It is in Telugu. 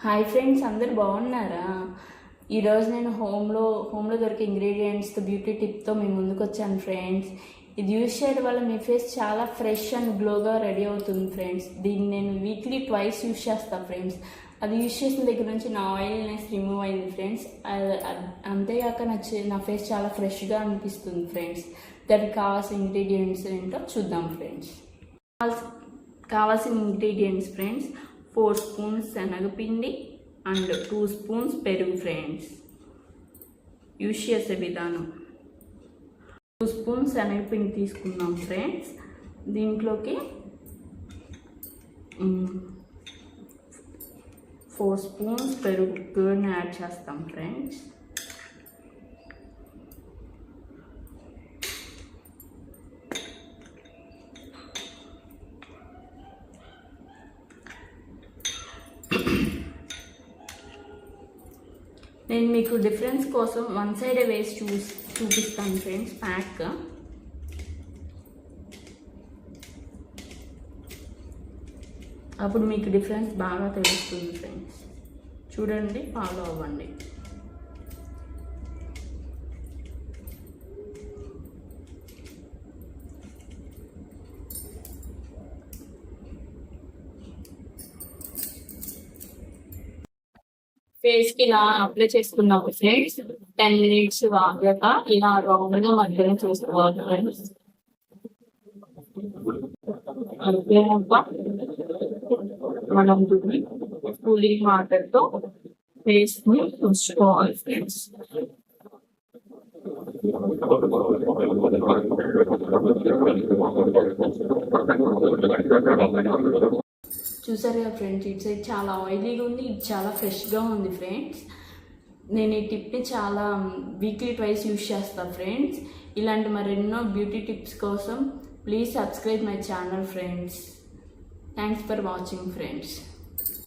హాయ్ ఫ్రెండ్స్, అందరు బాగున్నారా? ఈరోజు నేను హోమ్లో దొరికే ఇంగ్రీడియంట్స్తో బ్యూటీ టిప్తో మీ ముందుకు వచ్చాను ఫ్రెండ్స్. ఇది యూజ్ చేయడం వల్ల మీ ఫేస్ చాలా ఫ్రెష్ అండ్ గ్లోగా రెడీ అవుతుంది ఫ్రెండ్స్. దీన్ని నేను వీక్లీ ట్వైస్ యూజ్ చేస్తాను ఫ్రెండ్స్. అది యూజ్ చేసిన దగ్గర నుంచి నా ఆయిల్నెస్ రిమూవ్ అయింది ఫ్రెండ్స్. అంతేగాక నా ఫేస్ చాలా ఫ్రెష్గా అనిపిస్తుంది ఫ్రెండ్స్. దానికి కావాల్సిన ఇంగ్రీడియంట్స్ ఏంటో చూద్దాం ఫ్రెండ్స్. కావాల్సిన ఇంగ్రీడియంట్స్ ఫ్రెండ్స్: 4 స్పూన్స్ శనగపిండి అండ్ 2 స్పూన్స్ పెరుగు ఫ్రెండ్స్. యూజ్ చేసే విధానం: 2 స్పూన్స్ శనగపిండి తీసుకున్నాం ఫ్రెండ్స్. దీంట్లోకి 4 స్పూన్స్ పెరుగుని యాడ్ చేస్తాం ఫ్రెండ్స్. నేను మీకు డిఫరెన్స్ కోసం వన్ సైడే వేసి చూపిస్తాను ఫ్రెండ్స్. ప్యాక్ అప్పుడు మీకు డిఫరెన్స్ బాగా తెలుస్తుంది ఫ్రెండ్స్. చూడండి, ఫాలో అవ్వండి. ఫేస్ కి ఇలా అప్లై చేసుకున్నాము ఫ్రెండ్స్. 10 minutes వాగాక ఇలా రౌండ్ గా మధ్యలో చేసుకోవాలి ఫ్రెండ్స్. అయిపోయాక మనం కూలింగ్ వాటర్ తో ఫేస్ ని తుడుచుకోవాలి ఫ్రెండ్స్. చూసారు కదా ఫ్రెండ్స్, ఇటు సైడ్ చాలా ఆయిలీగా ఉంది, ఇది చాలా ఫ్రెష్గా ఉంది ఫ్రెండ్స్. నేను ఈ టిప్ని చాలా వీక్లీ ట్వైస్ యూజ్ చేస్తాను ఫ్రెండ్స్. ఇలాంటి మరెన్నో బ్యూటీ టిప్స్ కోసం please subscribe my channel friends. Thanks for watching friends.